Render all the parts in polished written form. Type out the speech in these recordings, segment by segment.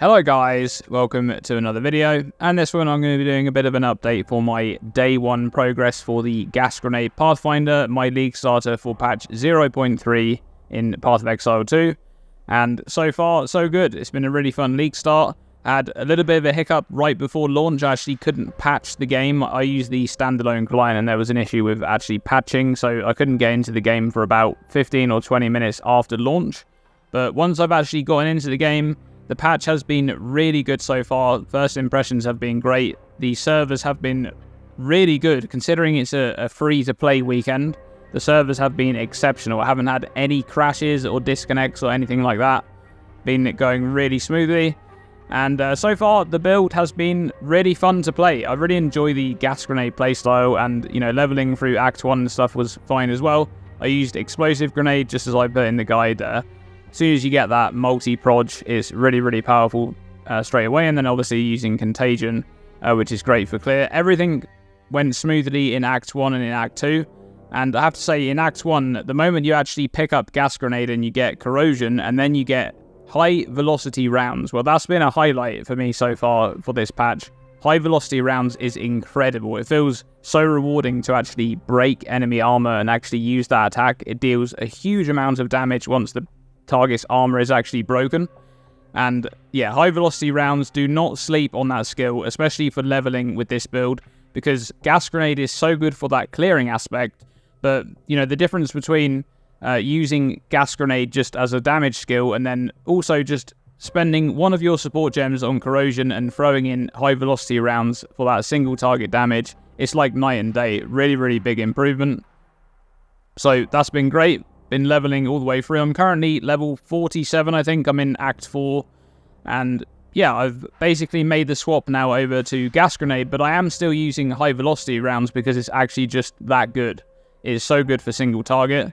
Hello guys, welcome to another video, and this one I'm going to be doing a bit of an update for my day 1 progress for the Gas Grenade Pathfinder, my league starter for patch 0.3 in Path of Exile 2, and so far so good. It's been a really fun league start. Had a little bit of a hiccup right before launch. I actually couldn't patch the game. I used the standalone client and there was an issue with actually patching, so I couldn't get into the game for about 15 or 20 minutes after launch. But once I've actually gotten into the game, the patch has been really good so far. First impressions have been great. The servers have been really good, considering it's a free-to-play weekend. The servers have been exceptional. I haven't had any crashes or disconnects or anything like that. Been going really smoothly. And so far, the build has been really fun to play. I really enjoy the Gas Grenade playstyle, and, you know, leveling through Act 1 and stuff was fine as well. I used Explosive Grenade, just as I put in the guide. As soon as you get that multi-proj, it's really, really powerful straight away. And then obviously using Contagion, which is great for clear. Everything went smoothly in Act 1 and in Act 2. And I have to say, in Act 1, the moment you actually pick up Gas Grenade and you get Corrosion, and then you get high velocity rounds. Well, that's been a highlight for me so far for this patch. High velocity rounds is incredible. It feels so rewarding to actually break enemy armor and actually use that attack. It deals a huge amount of damage once the target's armor is actually broken. And yeah, high velocity rounds, do not sleep on that skill, especially for leveling with this build, because Gas Grenade is so good for that clearing aspect. But, you know, the difference between using Gas Grenade just as a damage skill and then also just spending one of your support gems on Corrosion and throwing in high velocity rounds for that single target damage, it's like night and day. Really, really big improvement. So that's been great. Been leveling all the way through. I'm currently level 47, I think. I'm in Act 4. And yeah, I've basically made the swap now over to Gas Grenade, but I am still using high velocity rounds because it's actually just that good. It is so good for single target.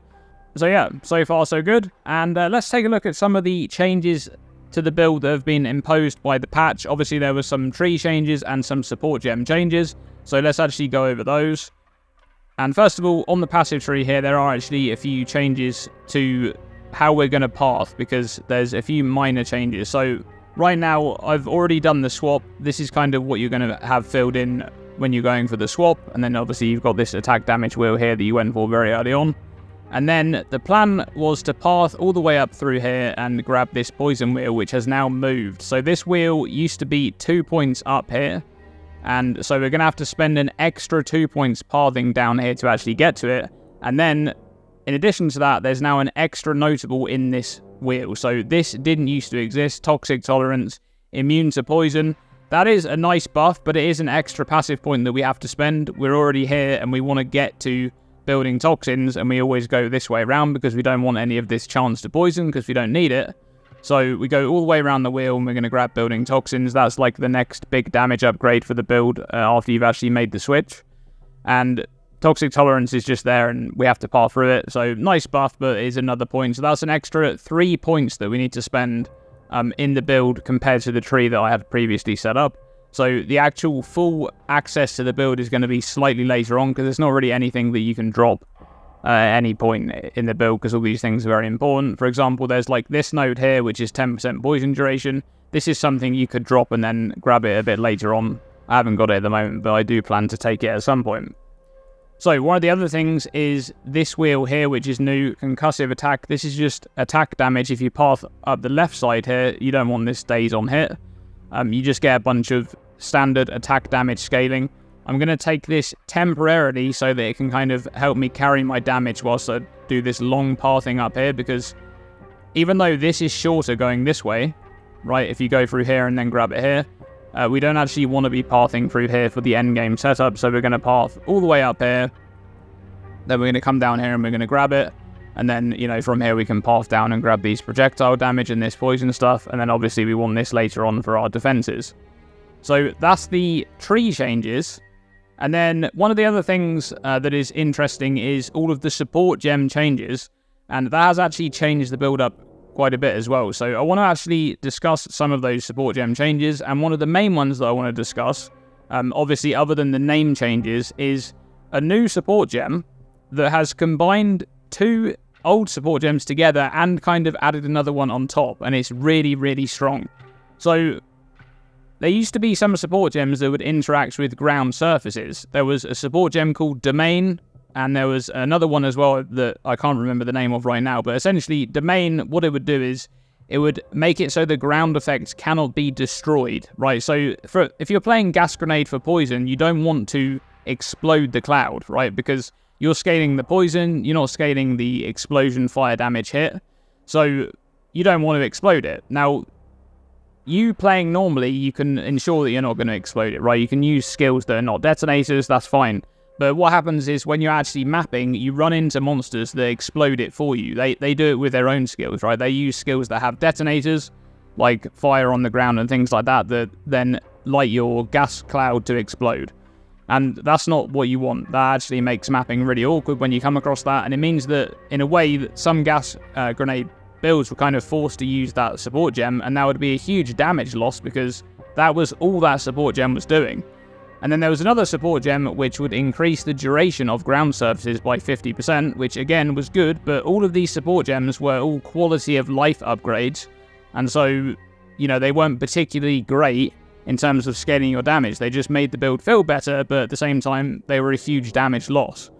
So yeah, so far so good. And let's take a look at some of the changes to the build that have been imposed by the patch. Obviously there were some tree changes and some support gem changes. So let's actually go over those. And first of all, on the passive tree here, there are actually a few changes to how we're going to path, because there's a few minor changes. So right now, I've already done the swap. This is kind of what you're going to have filled in when you're going for the swap. And then obviously you've got this attack damage wheel here that you went for very early on. And then the plan was to path all the way up through here and grab this poison wheel, which has now moved. So this wheel used to be 2 points up here. And so we're going to have to spend an extra 2 points pathing down here to actually get to it. And then, in addition to that, there's now an extra notable in this wheel. So this didn't used to exist. Toxic tolerance, immune to poison. That is a nice buff, but it is an extra passive point that we have to spend. We're already here and we want to get to building toxins, and we always go this way around because we don't want any of this chance to poison because we don't need it. So we go all the way around the wheel and we're going to grab building toxins. That's like the next big damage upgrade for the build after you've actually made the switch. And toxic tolerance is just there and we have to path through it. So nice buff, but it is another point. So that's an extra 3 points that we need to spend in the build compared to the tree that I had previously set up. So the actual full access to the build is going to be slightly later on, because there's not really anything that you can drop at any point in the build, because all these things are very important. For example, there's like this node here, which is 10% poison duration. This is something you could drop and then grab it a bit later on. I haven't got it at the moment, but I do plan to take it at some point. So one of the other things is this wheel here, which is new, concussive attack. This is just attack damage. If you path up the left side here, you don't want this days on hit. You just get a bunch of standard attack damage scaling. I'm going to take this temporarily so that it can kind of help me carry my damage whilst I do this long pathing up here, because even though this is shorter going this way, right, if you go through here and then grab it here, we don't actually want to be pathing through here for the end game setup, so we're going to path all the way up here, then we're going to come down here and we're going to grab it, and then, you know, from here we can path down and grab these projectile damage and this poison stuff, and then obviously we want this later on for our defenses. So that's the tree changes. And then one of the other things that is interesting is all of the support gem changes, and that has actually changed the build up quite a bit as well. So I want to actually discuss some of those support gem changes, and one of the main ones that I want to discuss, obviously other than the name changes, is a new support gem that has combined 2 old support gems together and kind of added another one on top, and it's really, really strong. So there used to be some support gems that would interact with ground surfaces. There was a support gem called Domain, and there was another one as well that I can't remember the name of right now, but essentially Domain, what it would do is it would make it so the ground effects cannot be destroyed, right? So if you're playing Gas Grenade for poison, you don't want to explode the cloud, right? Because you're scaling the poison, you're not scaling the explosion fire damage hit, so you don't want to explode it. Now, you playing normally, you can ensure that you're not going to explode it, right? You can use skills that are not detonators, that's fine. But what happens is when you're actually mapping, you run into monsters that explode it for you. They do it with their own skills, right? They use skills that have detonators, like fire on the ground and things like that, that then light your gas cloud to explode. And that's not what you want. That actually makes mapping really awkward when you come across that, and it means that, in a way, that some gas grenade builds were kind of forced to use that support gem, and that would be a huge damage loss because that was all that support gem was doing. And then there was another support gem which would increase the duration of ground surfaces by 50%, which again was good, but all of these support gems were all quality of life upgrades, and so, you know, they weren't particularly great in terms of scaling your damage. They just made the build feel better, but at the same time, they were a huge damage loss.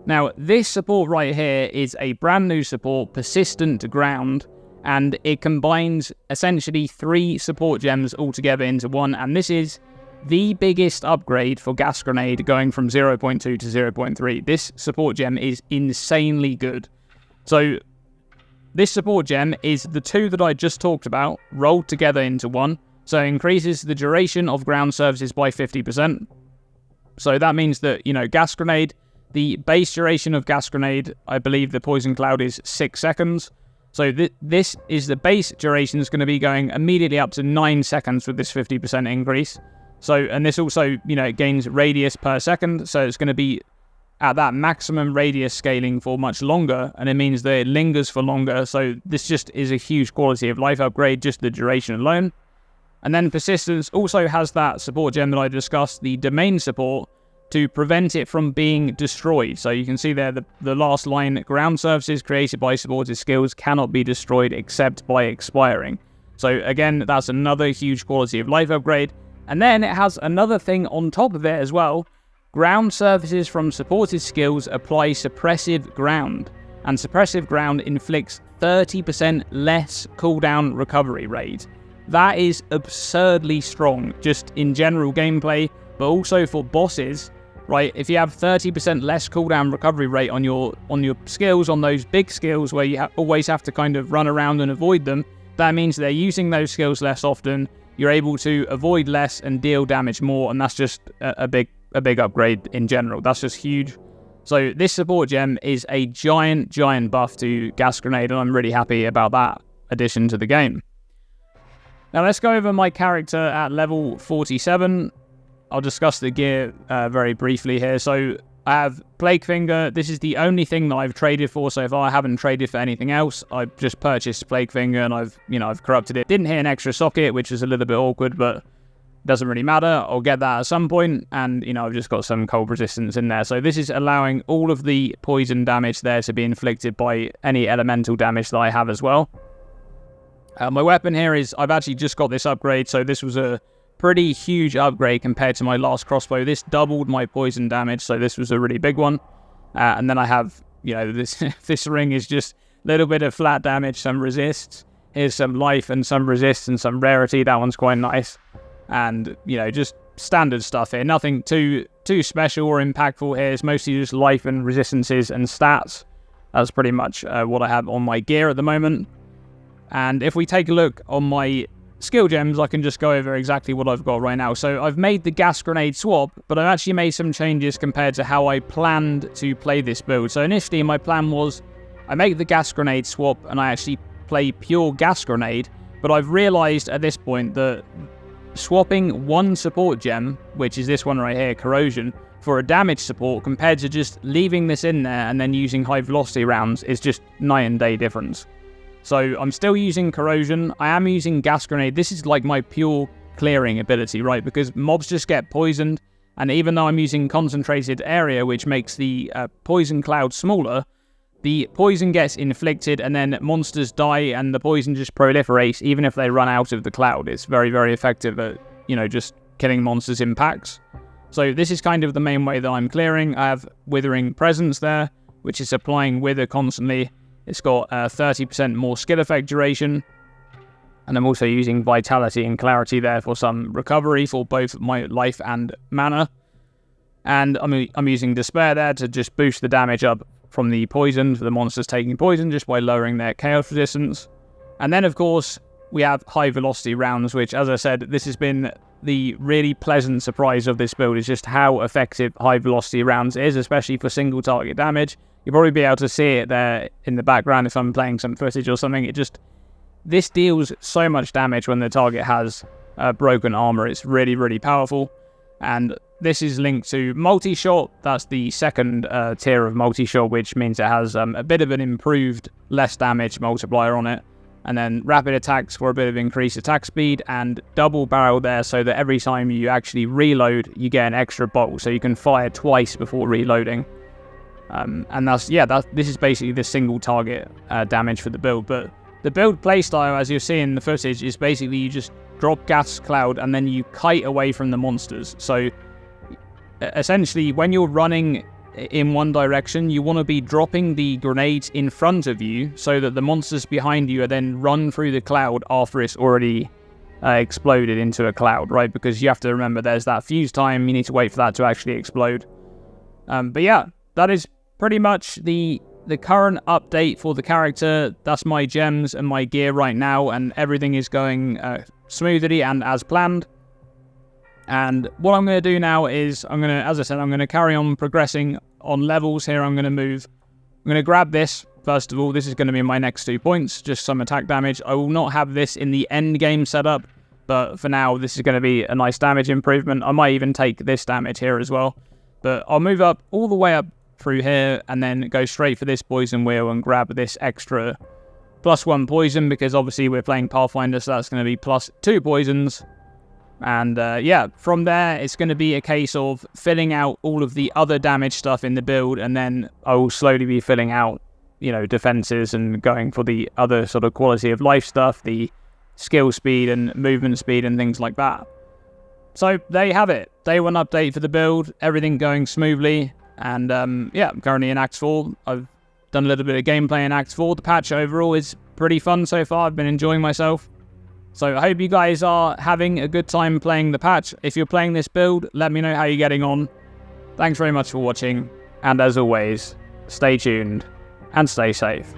Now, this support right here is a brand new support, Persistent Ground, and it combines essentially 3 support gems all together into one, and this is the biggest upgrade for Gas Grenade going from 0.2 to 0.3. This support gem is insanely good. So, this support gem is the 2 that I just talked about, rolled together into one, so it increases the duration of ground surfaces by 50%. So that means that, you know, Gas Grenade, the base duration of Gas Grenade, I believe the Poison Cloud is 6 seconds. So this is the base duration is going to be going immediately up to 9 seconds with this 50% increase. So, and this also, you know, it gains radius per second. So it's going to be at that maximum radius scaling for much longer. And it means that it lingers for longer. So this just is a huge quality of life upgrade, just the duration alone. And then Persistence also has that support gem that I discussed, the Domain support, to prevent it from being destroyed. So you can see there the last line, ground surfaces created by supported skills cannot be destroyed except by expiring. So again, that's another huge quality of life upgrade. And then it has another thing on top of it as well. Ground surfaces from supported skills apply suppressive ground. And suppressive ground inflicts 30% less cooldown recovery rate. That is absurdly strong, just in general gameplay, but also for bosses, right? If you have 30% less cooldown recovery rate on your skills, on those big skills where you always have to kind of run around and avoid them, that means they're using those skills less often. You're able to avoid less and deal damage more, and that's just a big upgrade in general. That's just huge. So this support gem is a giant buff to Gas Grenade, and I'm really happy about that addition to the game. Now let's go over my character at level 47. I'll discuss the gear very briefly here. So I have Plaguefinger. This is the only thing that I've traded for so far. I haven't traded for anything else. I just purchased Plaguefinger and I've corrupted it. Didn't hit an extra socket, which is a little bit awkward, but doesn't really matter. I'll get that at some point, and I've just got some cold resistance in there. So this is allowing all of the poison damage there to be inflicted by any elemental damage that I have as well. My weapon here is, I've actually just got this upgrade, so this was a pretty huge upgrade compared to my last crossbow. This doubled my poison damage, so this was a really big one. And then I have, this ring is just a little bit of flat damage, some resists. Here's some life and some resist and some rarity. That one's quite nice. And, just standard stuff here. Nothing too special or impactful here. It's mostly just life and resistances and stats. That's pretty much what I have on my gear at the moment. And if we take a look on my skill gems, I can just go over exactly what I've got right now. So I've made the Gas Grenade swap, but I've actually made some changes compared to how I planned to play this build. So initially my plan was I make the Gas Grenade swap and I actually play pure Gas Grenade, but I've realized at this point that swapping one support gem, which is this one right here, Corrosion, for a damage support compared to just leaving this in there and then using high velocity rounds is just night and day difference. So I'm still using Corrosion, I am using Gas Grenade. This is like my pure clearing ability, right? Because mobs just get poisoned, and even though I'm using Concentrated Area, which makes the poison cloud smaller, the poison gets inflicted and then monsters die and the poison just proliferates even if they run out of the cloud. It's very, very effective at, just killing monsters in packs. So this is kind of the main way that I'm clearing. I have Withering Presence there, which is applying Wither constantly. It's got 30% more skill effect duration. And I'm also using Vitality and Clarity there for some recovery for both my life and mana. And I'm using Despair there to just boost the damage up from the poison for the monsters taking poison just by lowering their chaos resistance. And then, of course, we have high velocity rounds, which, as I said, this has been the really pleasant surprise of this build, is just how effective high velocity rounds is, especially for single target damage. You'll probably be able to see it there in the background if I'm playing some footage or something. This deals so much damage when the target has broken armor. It's really, really powerful. And this is linked to multi-shot. That's the second tier of multi-shot, which means it has a bit of an improved less damage multiplier on it. And then rapid attacks for a bit of increased attack speed, and double barrel there so that every time you actually reload, you get an extra bolt. So you can fire twice before reloading. And this is basically the single target damage for the build. But the build playstyle, as you see in the footage, is basically you just drop gas cloud and then you kite away from the monsters. So essentially, when you're running in one direction, you want to be dropping the grenades in front of you so that the monsters behind you are then run through the cloud after it's already exploded into a cloud, right? Because you have to remember there's that fuse time. You need to wait for that to actually explode. But yeah, that is pretty much the current update for the character. That's my gems and my gear right now, and everything is going smoothly and as planned. And what I'm going to do now is I'm going to carry on progressing on levels here. I'm going to grab this first of all. This is going to be my next 2 points, just some attack damage. I will not have this in the end game setup, but for now this is going to be a nice damage improvement. I might even take this damage here as well, but I'll move up all the way up through here and then go straight for this poison wheel and grab this extra +1 poison, because obviously we're playing Pathfinder, so that's going to be +2 poisons. And yeah, from there it's going to be a case of filling out all of the other damage stuff in the build, and then I will slowly be filling out, defenses and going for the other sort of quality of life stuff, the skill speed and movement speed and things like that. So there you have it. Day 1 update for the build, everything going smoothly. And yeah, I'm currently in Act 4. I've done a little bit of gameplay in Act 4. The patch overall is pretty fun so far. I've been enjoying myself. So I hope you guys are having a good time playing the patch. If you're playing this build, let me know how you're getting on. Thanks very much for watching. And as always, stay tuned and stay safe.